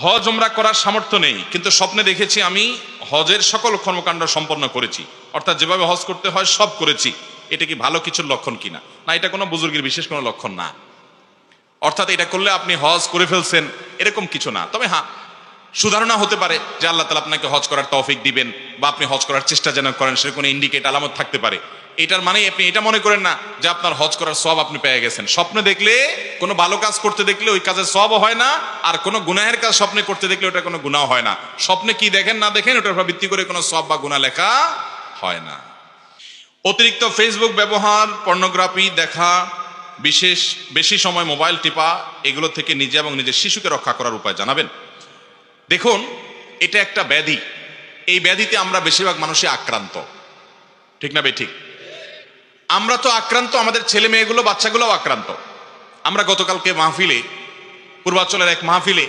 হজ উমরা করার সামর্থ্য নেই, কিন্তু স্বপ্নে দেখেছি আমি হজের সকল কর্মকাণ্ড সম্পন্ন করেছি, অর্থাৎ যেভাবে হজ করতে হয় সব করেছি। এটা কি ভালো কিছুর লক্ষণ কিনা? না, এটা কোনো বুজুর্গের বিশেষ কোনো লক্ষণ না। অর্থাৎ এটা করলে আপনি হজ করে ফেলছেন এরকম কিছু না। তবে হ্যাঁ, সুধারণা হতে পারে যে আল্লাহ তাআলা আপনাকে হজ করার তৌফিক দিবেন, বা আপনি হজ করার চেষ্টা যেন করেন, সেটা কোনো ইন্ডিকেট আলামত থাকতে পারে। এটার মানে আপনি এটা মনে করেন না যে আপনার হজ করার সওয়াব আপনি পেয়ে গেছেন। স্বপ্নে দেখলে, কোনো ভালো কাজ করতে দেখলে ওই কাজের সওয়াবও হয় না, আর কোনো গুনাহের কাজ স্বপ্নে করতে দেখলে ওটা কোনো গুনাহ হয় না। স্বপ্নে কি দেখেন না দেখেন ওটার উপর ভিত্তি করে কোনো সওয়াব বা গুনাহ লেখা হয় না। অতিরিক্ত ফেসবুক ব্যবহার, পর্নোগ্রাফি দেখা, বেশি সময় মোবাইল টিপা, এগুলো থেকে নিজে এবং নিজের শিশুকে রক্ষা করার উপায় জানাবেন। দেখুন, এটা একটা ব্যাধি। এই ব্যাধিতে আমরা বেশিরভাগ মানুষই আক্রান্ত, ঠিক না বে ঠিক? আমরা তো আক্রান্ত, আমাদের ছেলে মেয়েগুলো, বাচ্চাগুলোও আক্রান্ত। আমরা গতকালকে মাহফিলে, পূর্বাঞ্চলের এক মাহফিলে